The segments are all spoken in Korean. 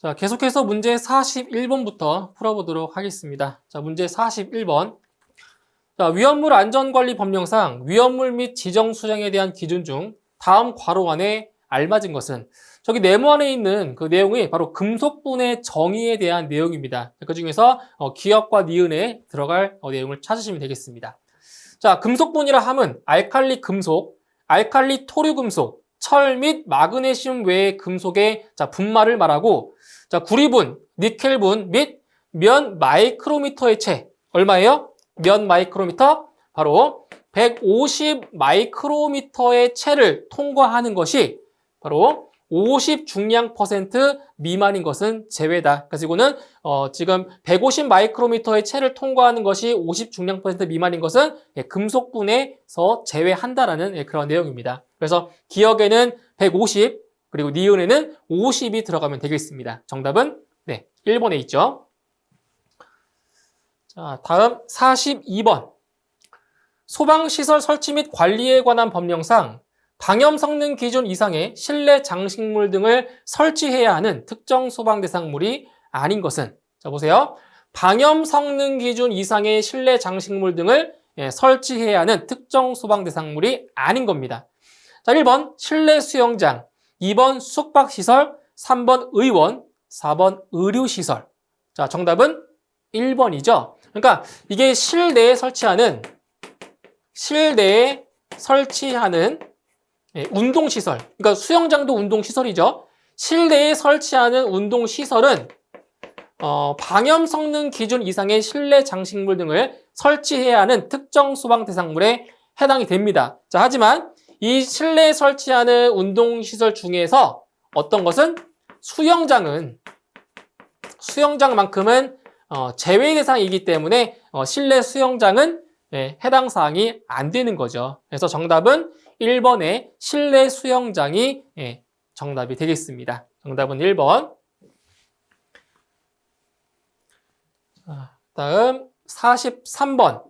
자, 계속해서 문제 41번부터 풀어보도록 하겠습니다. 자, 문제 41번. 자, 위험물 안전관리 법령상 위험물 및 지정 수량에 대한 기준 중 다음 괄호 안에 알맞은 것은, 저기 네모 안에 있는 그 내용이 바로 금속분의 정의에 대한 내용입니다. 그 중에서 기억과 니은에 들어갈 내용을 찾으시면 되겠습니다. 자, 금속분이라 함은 알칼리 금속, 알칼리 토류 금속, 철 및 마그네슘 외의 금속의 분말을 말하고, 자, 구리분, 니켈분 및 면 마이크로미터의 체, 얼마예요? 면 마이크로미터? 바로 150 마이크로미터의 체를 통과하는 것이 바로 50 중량 퍼센트 미만인 것은 제외다. 그래서 이거는 지금 150 마이크로미터의 체를 통과하는 것이 50 중량 퍼센트 미만인 것은 금속분에서 제외한다라는 그런 내용입니다. 그래서 기억에는 150, 그리고 니은에는 50이 들어가면 되겠습니다. 정답은 1번에 있죠. 자, 다음 42번. 소방시설 설치 및 관리에 관한 법령상 방염 성능 기준 이상의 실내 장식물 등을 설치해야 하는 특정 소방 대상물이 아닌 것은, 자 보세요. 방염 성능 기준 이상의 실내 장식물 등을 설치해야 하는 특정 소방 대상물이 아닌 겁니다. 자, 1번 실내 수영장, 2번 숙박시설, 3번 의원, 4번 의료시설. 자, 정답은 1번이죠. 그러니까 이게 실내에 설치하는 운동시설, 그러니까 수영장도 운동시설이죠. 실내에 설치하는 운동시설은 방염 성능 기준 이상의 실내 장식물 등을 설치해야 하는 특정 소방 대상물에 해당이 됩니다. 자, 하지만 이 실내에 설치하는 운동시설 중에서 어떤 것은 수영장만큼은 제외 대상이기 때문에 실내 수영장은 해당 사항이 안 되는 거죠. 그래서 정답은 1번의 실내 수영장이 정답이 되겠습니다. 정답은 1번. 다음 43번.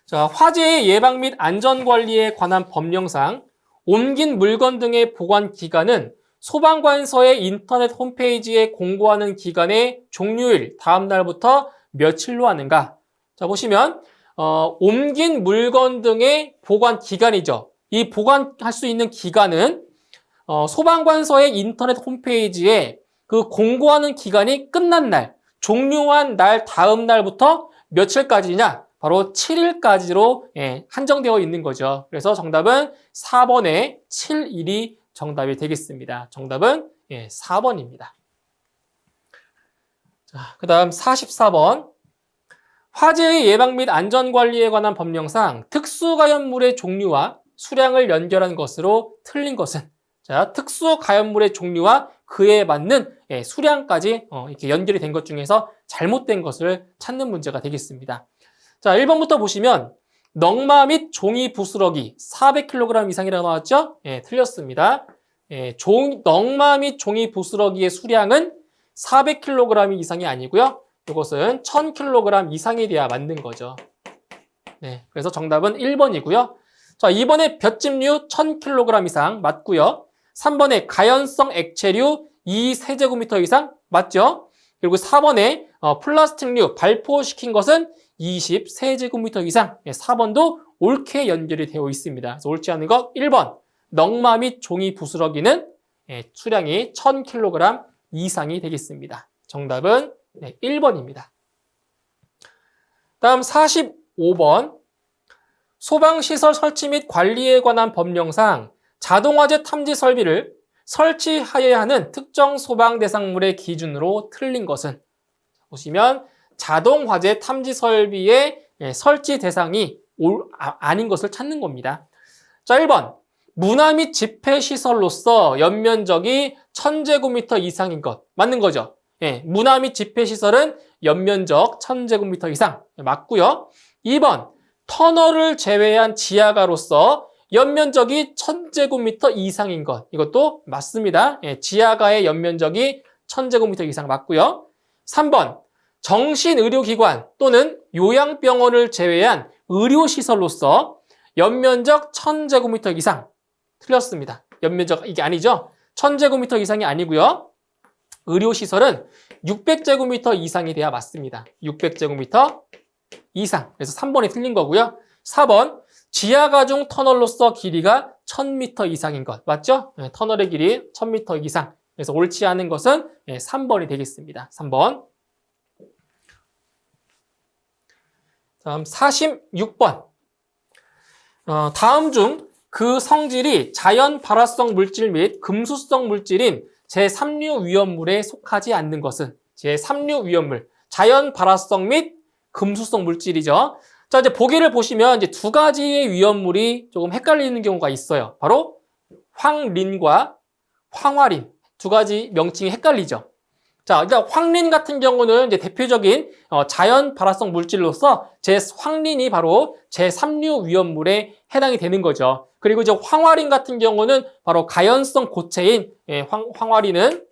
자, 화재 예방 및 안전관리에 관한 법령상 옮긴 물건 등의 보관 기간은 소방관서의 인터넷 홈페이지에 공고하는 기간의 종료일 다음 날부터 며칠로 하는가? 자, 보시면 옮긴 물건 등의 보관 기간이죠. 이 보관할 수 있는 기간은 소방관서의 인터넷 홈페이지에 그 공고하는 기간이 끝난 날, 종료한 날 다음 날부터 며칠까지냐? 바로 7일까지로 한정되어 있는 거죠. 그래서 정답은 4번의 7일이 정답이 되겠습니다. 정답은 4번입니다. 자, 그 다음 44번. 화재의 예방 및 안전관리에 관한 법령상 특수가연물의 종류와 수량을 연결한 것으로 틀린 것은, 자, 특수가연물의 종류와 그에 맞는 수량까지 이렇게 연결이 된 것 중에서 잘못된 것을 찾는 문제가 되겠습니다. 자, 1번부터 보시면 넝마 및 종이 부스러기 400kg 이상이라고 나왔죠? 틀렸습니다. 넝마 및 종이 부스러기의 수량은 400kg 이상이 아니고요. 이것은 1000kg 이상이 돼야 맞는 거죠. 그래서 정답은 1번이고요. 자, 2번에 볏짚류 1000kg 이상 맞고요. 3번에 가연성 액체류 2세제곱미터 이상 맞죠? 그리고 4번에 플라스틱류 발포시킨 것은 20세제곱미터 이상. 4번도 옳게 연결이 되어 있습니다. 그래서 옳지 않은 것 1번. 넝마 및 종이 부스러기는 수량이 1000kg 이상이 되겠습니다. 정답은 1번입니다. 다음 45번. 소방시설 설치 및 관리에 관한 법령상 자동화재 탐지 설비를 설치하여야 하는 특정 소방 대상물의 기준으로 틀린 것은, 보시면 자동화재 탐지 설비의 설치 대상이 아닌 것을 찾는 겁니다. 자, 1번. 문화 및 집회시설로서 연면적이 1000제곱미터 이상인 것. 맞는 거죠? 문화 및 집회시설은 연면적 1000제곱미터 이상. 맞고요. 2번. 터널을 제외한 지하가로서 연면적이 1000제곱미터 이상인 것. 이것도 맞습니다. 지하가의 연면적이 1000제곱미터 이상 맞고요. 3번. 정신의료기관 또는 요양병원을 제외한 의료시설로서 연면적 1000제곱미터 이상. 틀렸습니다. 연면적 이게 아니죠. 1000제곱미터 이상이 아니고요. 의료시설은 600제곱미터 이상이 돼야 맞습니다. 600제곱미터 이상. 그래서 3번이 틀린 거고요. 4번, 지하가중 터널로서 길이가 1000m 이상인 것. 맞죠? 네, 터널의 길이 1000m 이상. 그래서 옳지 않은 것은 3번이 되겠습니다. 3번. 다음 46번. 다음 중 그 성질이 자연 발화성 물질 및 금수성 물질인 제3류 위험물에 속하지 않는 것은 제3류 위험물, 자연 발화성 및 금수성 물질이죠. 자, 이제 보기를 보시면 이제 두 가지의 위험물이 조금 헷갈리는 경우가 있어요. 바로 황린과 황화린 두 가지 명칭이 헷갈리죠. 자, 일단 황린 같은 경우는 이제 대표적인 자연 발화성 물질로서 황린이 바로 제3류 위험물에 해당이 되는 거죠. 그리고 이제 황화린 같은 경우는 바로 가연성 고체인 황화린은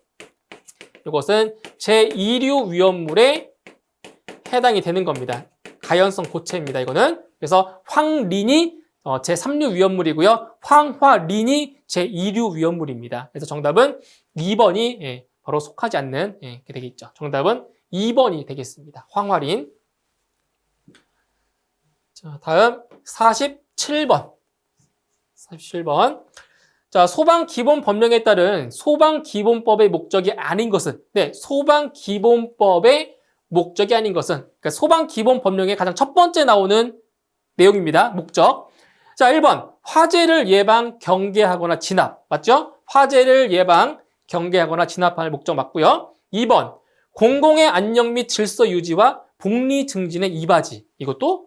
이것은 제2류 위험물에 해당이 되는 겁니다. 가연성 고체입니다. 이거는. 그래서 황린이 제3류 위험물이고요. 황화린이 제2류 위험물입니다. 그래서 정답은 2번이 바로 속하지 않는 게 되겠죠. 정답은 2번이 되겠습니다. 황화린. 자, 다음 47번. 47번. 자, 소방기본법령에 따른 소방기본법의 목적이 아닌 것은 소방기본법의 목적이 아닌 것은 그러니까 소방기본법령의 가장 첫 번째 나오는 내용입니다. 목적. 자, 1번. 화재를 예방, 경계하거나 진압. 맞죠? 화재를 예방, 경계하거나 진압할 목적 맞고요. 2번. 공공의 안녕 및 질서 유지와 복리 증진의 이바지. 이것도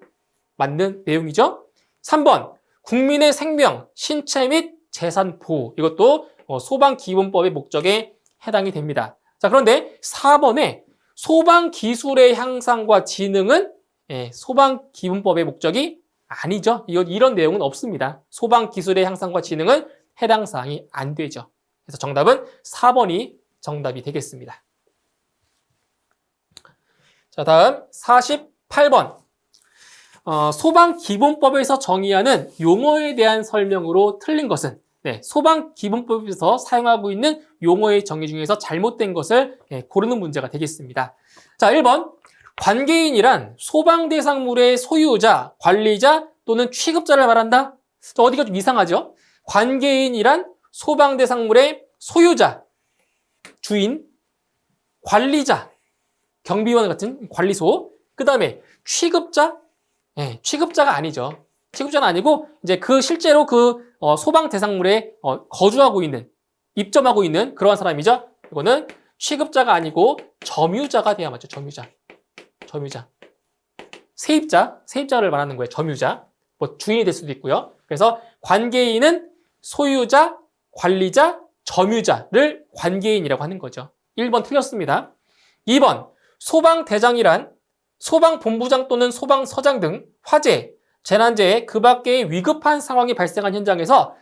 맞는 내용이죠. 3번. 국민의 생명, 신체 및 재산 보호. 이것도 소방기본법의 목적에 해당이 됩니다. 자, 그런데 4번에 소방기술의 향상과 진흥은 소방기본법의 목적이 아니죠. 이런 내용은 없습니다. 소방기술의 향상과 진흥은 해당 사항이 안 되죠. 그래서 정답은 4번이 정답이 되겠습니다. 자, 다음 48번. 소방기본법에서 정의하는 용어에 대한 설명으로 틀린 것은 소방기본법에서 사용하고 있는 용어의 정의 중에서 잘못된 것을 고르는 문제가 되겠습니다. 자, 1번. 관계인이란 소방대상물의 소유자, 관리자 또는 취급자를 말한다? 어디가 좀 이상하죠? 관계인이란 소방대상물의 소유자, 주인, 관리자, 경비원 같은 관리소, 그 다음에 취급자, 취급자가 아니죠. 취급자는 아니고 이제 실제로 소방대상물에 거주하고 있는, 입점하고 있는 그러한 사람이죠. 이거는 취급자가 아니고 점유자가 돼야 맞죠. 점유자. 세입자를 말하는 거예요. 점유자. 주인이 될 수도 있고요. 그래서 관계인은 소유자, 관리자, 점유자를 관계인이라고 하는 거죠. 1번 틀렸습니다. 2번. 소방대장이란 소방본부장 또는 소방서장 등 화재, 재난재해 그 밖의 위급한 상황이 발생한 현장에서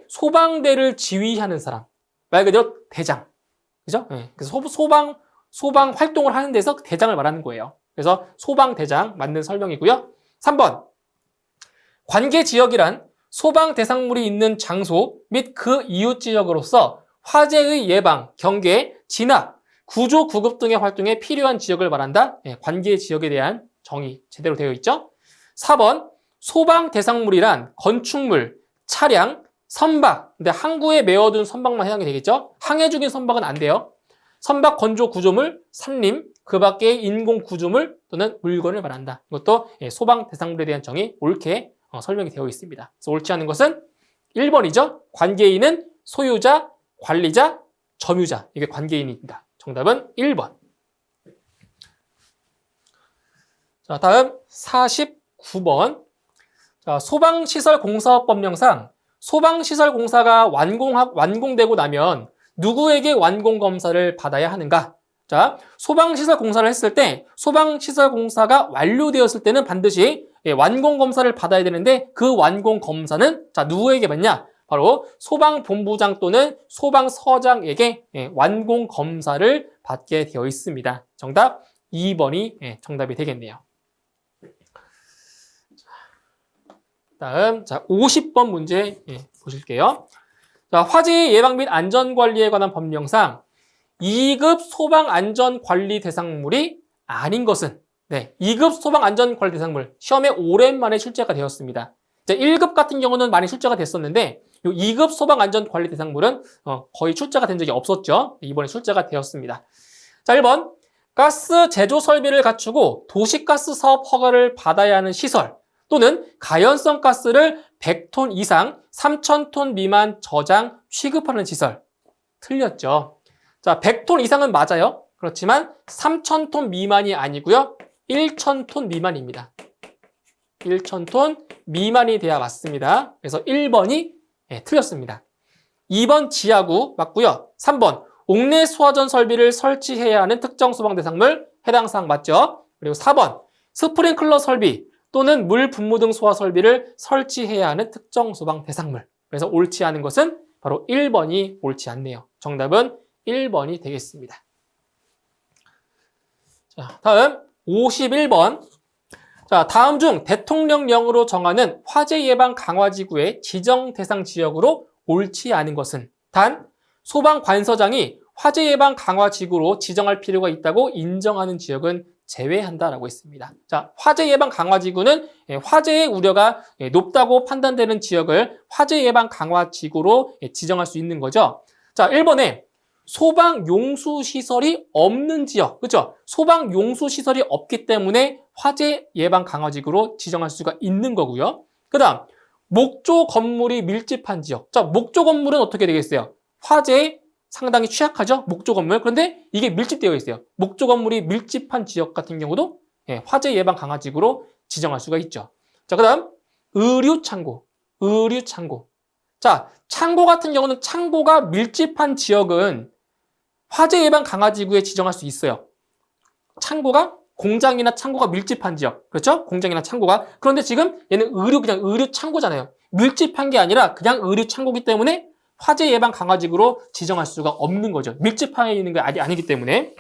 소방대를 지휘하는 사람. 말 그대로 대장. 그죠? 그래서 소방 활동을 하는 데서 대장을 말하는 거예요. 그래서 소방대장 맞는 설명이고요. 3번. 관계지역이란 소방 대상물이 있는 장소 및 그 이웃 지역으로서 화재의 예방, 경계, 진압, 구조, 구급 등의 활동에 필요한 지역을 말한다. 관계 지역에 대한 정의 제대로 되어 있죠. 4번. 소방 대상물이란 건축물, 차량, 선박. 근데 항구에 메워둔 선박만 해당이 되겠죠. 항해 중인 선박은 안 돼요. 선박 건조 구조물, 산림, 그 밖의 인공 구조물 또는 물건을 말한다. 이것도 소방 대상물에 대한 정의 옳게 설명이 되어 있습니다. 그래서 옳지 않은 것은 1번이죠. 관계인은 소유자, 관리자, 점유자. 이게 관계인입니다. 정답은 1번. 자, 다음 49번. 자, 소방시설공사법령상 소방시설공사가 완공되고 나면 누구에게 완공검사를 받아야 하는가? 자, 소방시설공사를 했을 때 소방시설공사가 완료되었을 때는 반드시 완공검사를 받아야 되는데 그 완공검사는 누구에게 받냐? 바로 소방본부장 또는 소방서장에게 완공검사를 받게 되어 있습니다. 정답 2번이 정답이 되겠네요. 다음 50번 문제 보실게요. 자, 화재 예방 및 안전관리에 관한 법령상 2급 소방안전관리 대상물이 아닌 것은 2급 소방안전관리 대상물 시험에 오랜만에 출제가 되었습니다. 이제 1급 같은 경우는 많이 출제가 됐었는데 이 2급 소방안전관리 대상물은 거의 출제가 된 적이 없었죠. 이번에 출제가 되었습니다. 자, 1번 가스 제조 설비를 갖추고 도시가스 사업 허가를 받아야 하는 시설 또는 가연성 가스를 100톤 이상 3,000톤 미만 저장 취급하는 시설. 틀렸죠. 자, 100톤 이상은 맞아요. 그렇지만 3,000톤 미만이 아니고요. 1,000톤 미만입니다. 1,000톤 미만이 돼야 맞습니다. 그래서 1번이 틀렸습니다. 2번 지하구 맞고요. 3번 옥내 소화전 설비를 설치해야 하는 특정 소방 대상물 해당 사항 맞죠? 그리고 4번 스프링클러 설비 또는 물 분무 등 소화 설비를 설치해야 하는 특정 소방 대상물. 그래서 옳지 않은 것은 바로 1번이 옳지 않네요. 정답은 1번이 되겠습니다. 자, 다음 51번. 자, 다음 중 대통령령으로 정하는 화재 예방 강화지구의 지정 대상 지역으로 옳지 않은 것은 단 소방관서장이 화재 예방 강화지구로 지정할 필요가 있다고 인정하는 지역은 제외한다라고 했습니다. 자, 화재 예방 강화지구는 화재의 우려가 높다고 판단되는 지역을 화재 예방 강화지구로 지정할 수 있는 거죠. 자, 1번에 소방 용수 시설이 없는 지역, 그렇죠? 소방 용수 시설이 없기 때문에 화재 예방 강화지구로 지정할 수가 있는 거고요. 그다음 목조 건물이 밀집한 지역. 자, 목조 건물은 어떻게 되겠어요? 화재에 상당히 취약하죠? 목조 건물. 그런데 이게 밀집되어 있어요. 목조 건물이 밀집한 지역 같은 경우도 화재 예방 강화지구로 지정할 수가 있죠. 자, 그다음 의류 창고. 의류 창고. 자, 창고 같은 경우는 창고가 밀집한 지역은 화재 예방 강화지구에 지정할 수 있어요. 창고가 공장이나 창고가 밀집한 지역. 그렇죠? 공장이나 창고가. 그런데 지금 얘는 그냥 의류 창고잖아요. 밀집한 게 아니라 그냥 의류 창고이기 때문에 화재 예방 강화지구로 지정할 수가 없는 거죠. 밀집해 있는 게 아니기 때문에.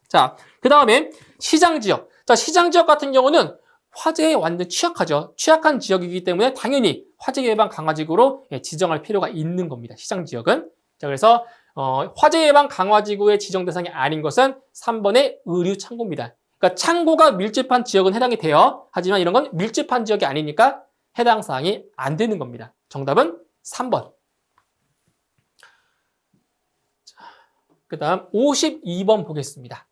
자, 그 다음에 시장 지역. 자, 시장 지역 같은 경우는 화재에 완전 취약하죠. 취약한 지역이기 때문에 당연히 화재 예방 강화지구로 지정할 필요가 있는 겁니다. 시장 지역은. 자, 그래서 화재 예방 강화지구의 지정 대상이 아닌 것은 3번의 의류 창고입니다. 그러니까 창고가 밀집한 지역은 해당이 돼요. 하지만 이런 건 밀집한 지역이 아니니까 해당 사항이 안 되는 겁니다. 정답은 3번. 그 다음 52번 보겠습니다.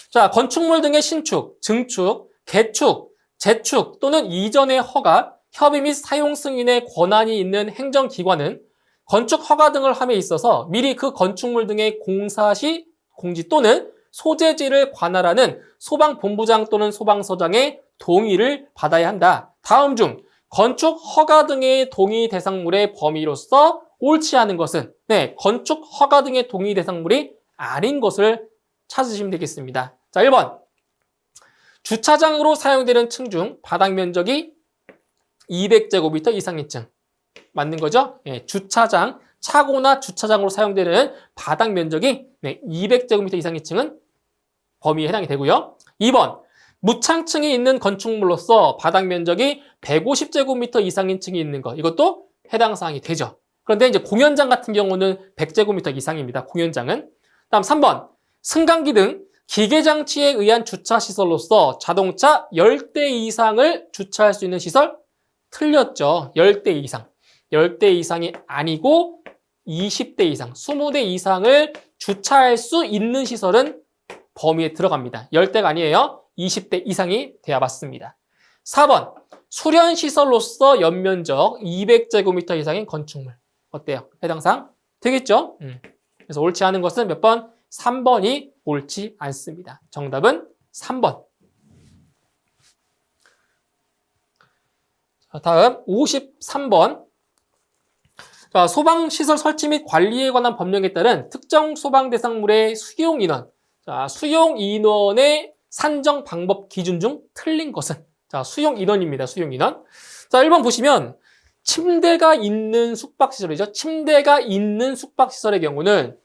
자, 건축물 등의 신축, 증축, 개축, 재축 또는 이전의 허가, 협의 및 사용 승인의 권한이 있는 행정기관은 건축 허가 등을 함에 있어서 미리 그 건축물 등의 공사 시 공지 또는 소재지를 관할하는 소방본부장 또는 소방서장의 동의를 받아야 한다. 다음 중 건축 허가 등의 동의 대상물의 범위로서 옳지 않은 것은 건축 허가 등의 동의 대상물이 아닌 것을 찾으시면 되겠습니다. 자, 1번. 주차장으로 사용되는 층 중 바닥 면적이 200제곱미터 이상인 층. 맞는 거죠? 주차장, 차고나 주차장으로 사용되는 바닥 면적이 200제곱미터 이상인 층은 범위에 해당이 되고요. 2번. 무창층이 있는 건축물로서 바닥 면적이 150제곱미터 이상인 층이 있는 것. 이것도 해당 사항이 되죠. 그런데 이제 공연장 같은 경우는 100제곱미터 이상입니다. 공연장은. 다음 3번. 승강기 등 기계장치에 의한 주차시설로서 자동차 10대 이상을 주차할 수 있는 시설? 틀렸죠. 10대 이상. 10대 이상이 아니고 20대 이상, 20대 이상을 주차할 수 있는 시설은 범위에 들어갑니다. 10대가 아니에요. 20대 이상이 돼야 맞습니다. 4번. 수련시설로서 연면적 200제곱미터 이상인 건축물. 어때요? 해당 사항? 되겠죠? 그래서 옳지 않은 것은 몇 번? 3번이 옳지 않습니다. 정답은 3번. 자, 다음 53번. 자, 소방시설 설치 및 관리에 관한 법령에 따른 특정 소방 대상물의 수용 인원. 자, 수용 인원의 산정 방법 기준 중 틀린 것은? 자, 수용 인원입니다. 수용 인원. 자, 1번 보시면 침대가 있는 숙박시설이죠. 침대가 있는 숙박시설의 경우는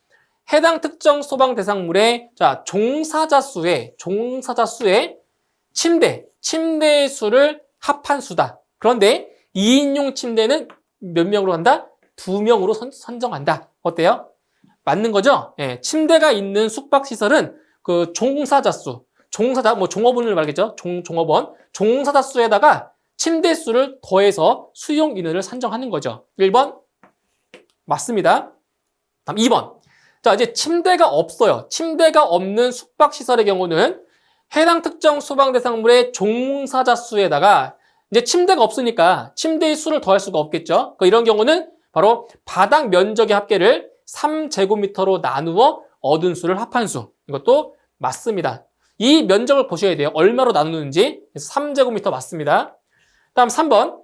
해당 특정 소방 대상물의 종사자 수의 침대 수를 합한 수다. 그런데 2인용 침대는 몇 명으로 한다? 2명으로 선정한다. 어때요? 맞는 거죠? 예, 침대가 있는 숙박시설은 그 종사자 수, 뭐 종업원을 말겠죠? 종업원, 종사자 수에다가 침대 수를 더해서 수용 인원을 산정하는 거죠. 1번 맞습니다. 다음 2번. 자, 이제 침대가 없어요. 침대가 없는 숙박시설의 경우는 해당 특정 소방 대상물의 종사자 수에다가 이제 침대가 없으니까 침대의 수를 더할 수가 없겠죠. 이런 경우는 바로 바닥 면적의 합계를 3제곱미터로 나누어 얻은 수를 합한 수. 이것도 맞습니다. 이 면적을 보셔야 돼요. 얼마로 나누는지. 그래서 3제곱미터 맞습니다. 다음 3번.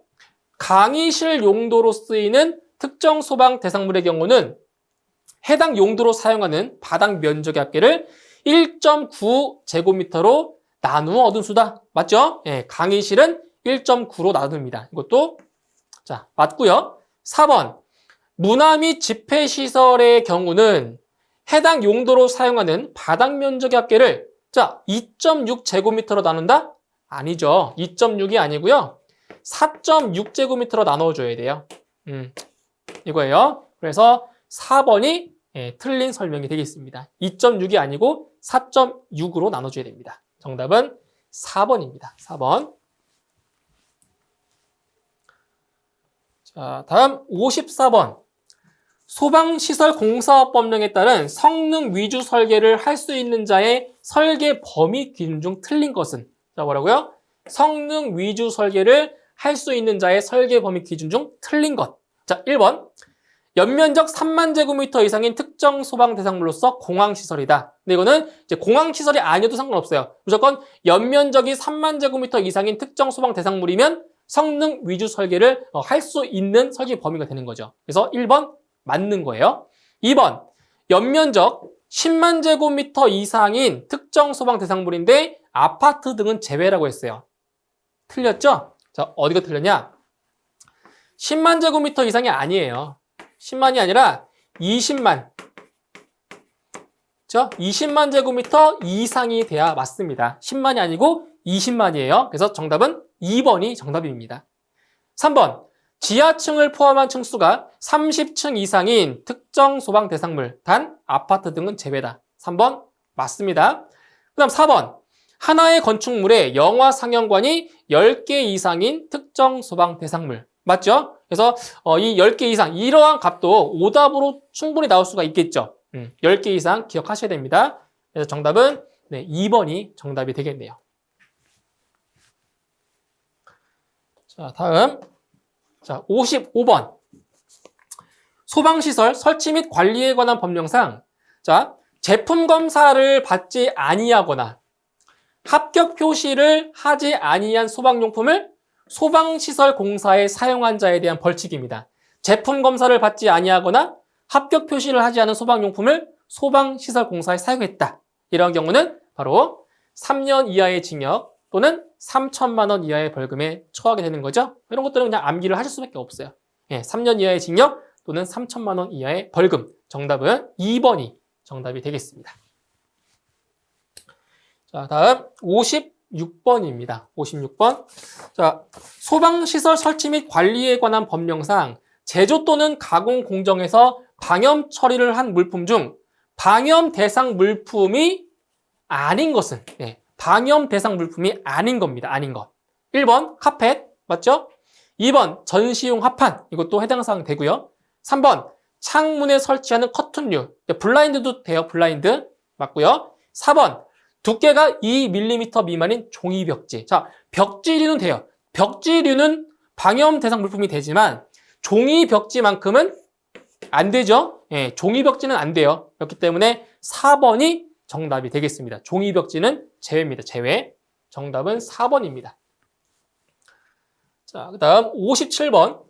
강의실 용도로 쓰이는 특정 소방 대상물의 경우는 해당 용도로 사용하는 바닥 면적의 합계를 1.9제곱미터로 나누어 얻은 수다. 맞죠? 예, 강의실은 1.9로 나눕니다. 이것도 자 맞고요. 4번. 문화 및 집회시설의 경우는 해당 용도로 사용하는 바닥 면적의 합계를 자 2.6제곱미터로 나눈다? 아니죠. 2.6이 아니고요. 4.6제곱미터로 나눠줘야 돼요. 이거예요. 그래서 4번이 틀린 설명이 되겠습니다. 2.6이 아니고 4.6으로 나눠줘야 됩니다. 정답은 4번입니다. 4번. 자, 다음 54번. 소방시설공사업법령에 따른 성능 위주 설계를 할 수 있는 자의 설계 범위 기준 중 틀린 것은? 자, 뭐라고요? 성능 위주 설계를 할 수 있는 자의 설계 범위 기준 중 틀린 것. 자, 1번. 연면적 3만 제곱미터 이상인 특정 소방 대상물로서 공항시설이다. 근데 이거는 이제 공항시설이 아니어도 상관없어요. 무조건 연면적이 3만 제곱미터 이상인 특정 소방 대상물이면 성능 위주 설계를 할 수 있는 설계 범위가 되는 거죠. 그래서 1번 맞는 거예요. 2번 연면적 10만 제곱미터 이상인 특정 소방 대상물인데 아파트 등은 제외라고 했어요. 틀렸죠? 자, 어디가 틀렸냐? 10만 제곱미터 이상이 아니에요. 10만이 아니라 20만. 그렇죠? 20만 제곱미터 이상이 돼야 맞습니다. 10만이 아니고 20만이에요. 그래서 정답은 2번이 정답입니다. 3번. 지하층을 포함한 층수가 30층 이상인 특정 소방 대상물, 단 아파트 등은 제외다. 3번 맞습니다. 그 다음 4번. 하나의 건축물에 영화 상영관이 10개 이상인 특정 소방 대상물. 맞죠? 그래서 이 10개 이상, 이러한 값도 오답으로 충분히 나올 수가 있겠죠. 10개 이상 기억하셔야 됩니다. 그래서 정답은 2번이 정답이 되겠네요. 자, 다음. 자, 55번. 소방시설 설치 및 관리에 관한 법령상, 자, 제품 검사를 받지 아니하거나 합격 표시를 하지 아니한 소방용품을 소방시설 공사에 사용한 자에 대한 벌칙입니다. 제품 검사를 받지 아니하거나 합격 표시를 하지 않은 소방용품을 소방시설 공사에 사용했다. 이런 경우는 바로 3년 이하의 징역 또는 3천만 원 이하의 벌금에 처하게 되는 거죠. 이런 것들은 그냥 암기를 하실 수밖에 없어요. 3년 이하의 징역 또는 3천만 원 이하의 벌금. 정답은 2번이 정답이 되겠습니다. 자, 다음 56번입니다. 56번. 자, 소방시설 설치 및 관리에 관한 법령상 제조 또는 가공 공정에서 방염 처리를 한 물품 중 방염 대상 물품이 아닌 것은 방염 대상 물품이 아닌 겁니다. 아닌 것. 1번 카펫 맞죠? 2번 전시용 합판 이것도 해당 사항 되고요. 3번 창문에 설치하는 커튼류 블라인드도 돼요. 블라인드 맞고요. 4번 두께가 2mm 미만인 종이벽지. 자, 벽지류는 돼요. 벽지류는 방염 대상 물품이 되지만 종이벽지만큼은 안 되죠. 종이벽지는 안 돼요. 그렇기 때문에 4번이 정답이 되겠습니다. 종이벽지는 제외입니다. 제외. 정답은 4번입니다. 자, 그 다음 57번.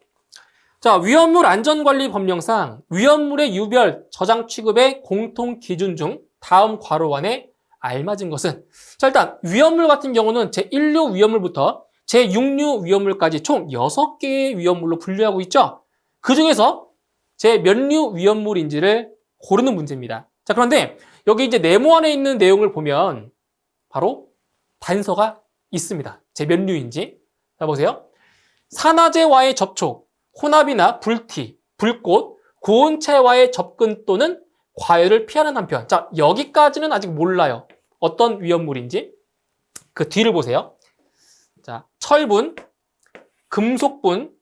자, 위험물 안전관리 법령상 위험물의 유별, 저장 취급의 공통 기준 중 다음 괄호 안에 알맞은 것은? 자, 일단 위험물 같은 경우는 제1류 위험물부터 제6류 위험물까지 총 6개의 위험물로 분류하고 있죠. 그 중에서 제 몇 류 위험물인지를 고르는 문제입니다. 자, 그런데 여기 이제 네모 안에 있는 내용을 보면 바로 단서가 있습니다. 제 몇 류인지. 자, 보세요. 산화제와의 접촉, 혼합이나 불티, 불꽃, 고온체와의 접근 또는 과열을 피하는 한편. 자, 여기까지는 아직 몰라요. 어떤 위험물인지. 그 뒤를 보세요. 자, 철분, 금속분,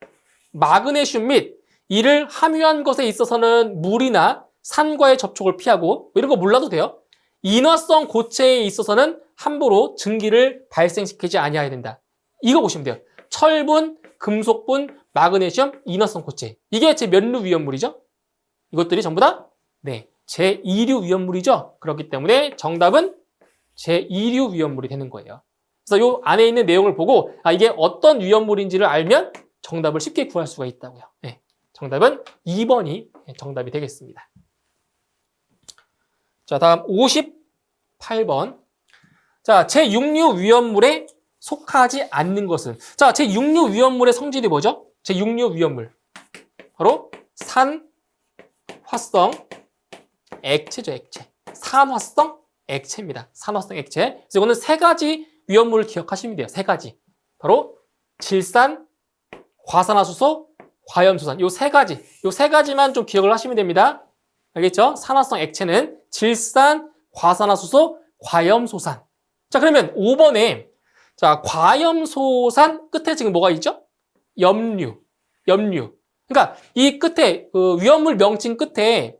마그네슘 및 이를 함유한 것에 있어서는 물이나 산과의 접촉을 피하고 이런 거 몰라도 돼요. 인화성 고체에 있어서는 함부로 증기를 발생시키지 아니해야 된다. 이거 보시면 돼요. 철분, 금속분, 마그네슘, 인화성 고체. 이게 제 몇 류 위험물이죠? 이것들이 전부 다 제2류 위험물이죠. 그렇기 때문에 정답은 제2류 위험물이 되는 거예요. 그래서 이 안에 있는 내용을 보고 이게 어떤 위험물인지를 알면 정답을 쉽게 구할 수가 있다고요. 정답은 2번이 정답이 되겠습니다. 자, 다음 58번. 자, 제6류 위험물에 속하지 않는 것은? 자, 제6류 위험물의 성질이 뭐죠? 제6류 위험물. 바로 산, 화성, 액체죠, 액체. 산화성 액체입니다. 산화성 액체. 그래서 이거는 세 가지 위험물을 기억하시면 돼요. 세 가지. 바로 질산, 과산화수소, 과염소산. 요 세 가지만 좀 기억을 하시면 됩니다. 알겠죠? 산화성 액체는 질산, 과산화수소, 과염소산. 자, 그러면 5번에 자, 과염소산 끝에 지금 뭐가 있죠? 염류. 그러니까 이 끝에 위험물 명칭 끝에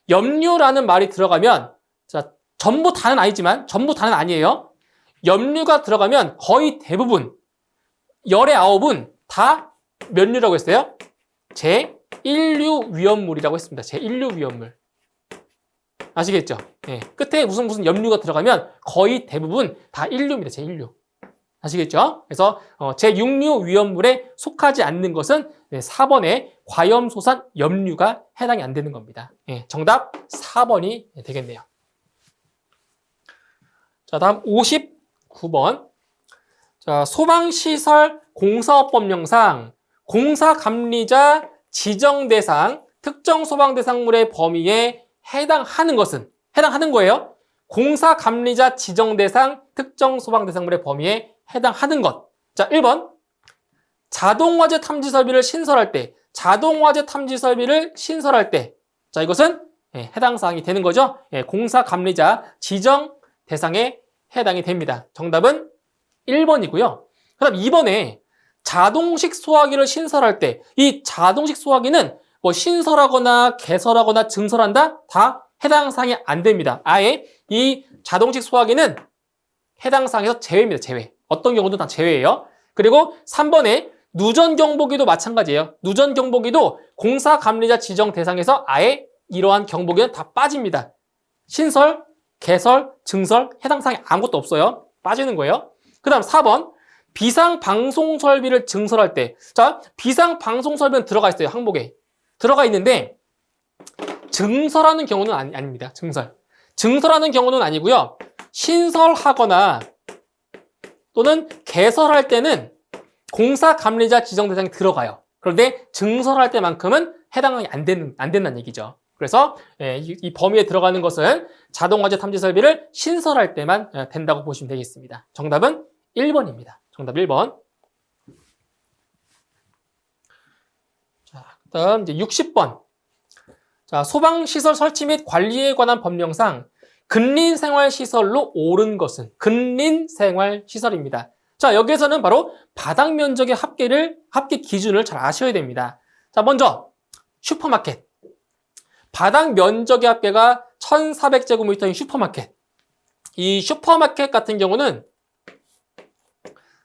염류라는 말이 들어가면 자, 전부 다는 아니지만 전부 다는 아니에요. 염류가 들어가면 거의 대부분 열의 9은 다 몇 류라고 했어요? 제1류 위험물이라고 했습니다. 제1류 위험물. 아시겠죠? 끝에 무슨 염류가 들어가면 거의 대부분 다 1류입니다. 제1류. 아시겠죠? 그래서 제6류 위험물에 속하지 않는 것은 4번의 과염소산 염류가 해당이 안 되는 겁니다. 정답 4번이 되겠네요. 자, 다음 59번. 자, 소방시설 공사업법령상 공사감리자 지정대상 특정 소방대상물의 범위에 해당하는 것은? 해당하는 거예요. 공사감리자 지정대상 특정 소방대상물의 범위에 해당하는 것. 자, 1번. 자동화재 탐지 설비를 신설할 때. 자, 이것은 해당 사항이 되는 거죠. 공사감리자 지정 대상에 해당이 됩니다. 정답은 1번이고요. 그 다음 2번에 자동식 소화기를 신설할 때 이 자동식 소화기는 뭐 신설하거나 개설하거나 증설한다? 다 해당 사항이 안 됩니다. 아예 이 자동식 소화기는 해당 사항에서 제외입니다. 제외. 어떤 경우도 다 제외예요. 그리고 3번에 누전경보기도 마찬가지예요. 누전경보기도 공사감리자 지정 대상에서 아예 이러한 경보기는 다 빠집니다. 신설, 개설, 증설 해당 사항이 아무것도 없어요. 빠지는 거예요. 그 다음 4번 비상방송설비를 증설할 때 자, 비상방송설비는 들어가 있어요. 항목에. 들어가 있는데 증설하는 경우는 아닙니다. 증설하는 경우는 아니고요. 신설하거나 또는 개설할 때는 공사감리자 지정 대상에 들어가요. 그런데 증설할 때만큼은 해당이 안 된다는 얘기죠. 그래서 이 범위에 들어가는 것은 자동화재 탐지 설비를 신설할 때만 된다고 보시면 되겠습니다. 정답은 1번입니다. 정답 1번. 자, 그다음 이제 60번. 자, 소방시설 설치 및 관리에 관한 법령상 근린생활시설로 옳은 것은? 근린생활시설입니다. 자, 여기에서는 바로 바닥 면적의 합계 기준을 잘 아셔야 됩니다. 자, 먼저 슈퍼마켓. 바닥 면적의 합계가 1400제곱미터인 슈퍼마켓. 이 슈퍼마켓 같은 경우는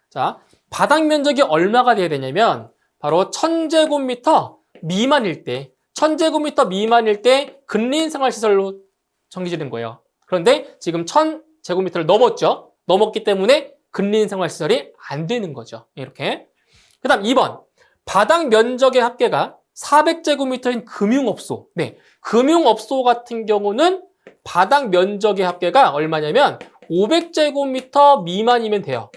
자, 바닥 면적이 얼마가 돼야 되냐면 바로 1000제곱미터 미만일 때 1000제곱미터 미만일 때 근린생활시설로 정기되는 거예요. 그런데 지금 1000제곱미터를 넘었죠. 넘었기 때문에 근린생활시설이 안 되는 거죠. 이렇게. 그 다음 2번. 바닥 면적의 합계가 400제곱미터인 금융업소. 네, 금융업소 같은 경우는 바닥 면적의 합계가 얼마냐면 500제곱미터 미만이면 돼요.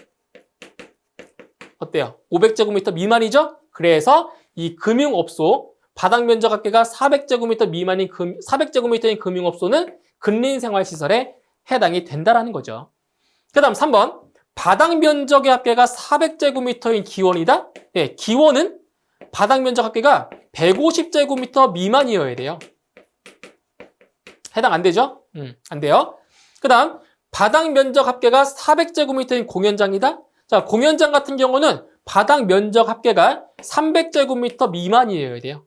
어때요? 500제곱미터 미만이죠? 그래서 이 금융업소 바닥 면적 합계가 400제곱미터인 금융업소는 근린생활시설에 해당이 된다라는 거죠. 그 다음 3번. 바닥 면적의 합계가 400제곱미터인 기원이다? 네, 기원은 바닥 면적 합계가 150제곱미터 미만이어야 돼요. 해당 안 되죠? 안 돼요. 그 다음, 바닥 면적 합계가 400제곱미터인 공연장이다. 자, 공연장 같은 경우는 바닥 면적 합계가 300제곱미터 미만이어야 돼요.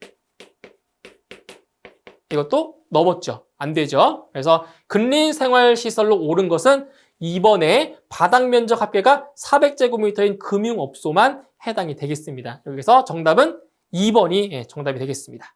이것도 넘었죠. 안 되죠. 그래서 근린생활시설로 옳은 것은 2번에 바닥 면적 합계가 400제곱미터인 금융업소만 해당이 되겠습니다. 여기서 정답은 2번이 정답이 되겠습니다.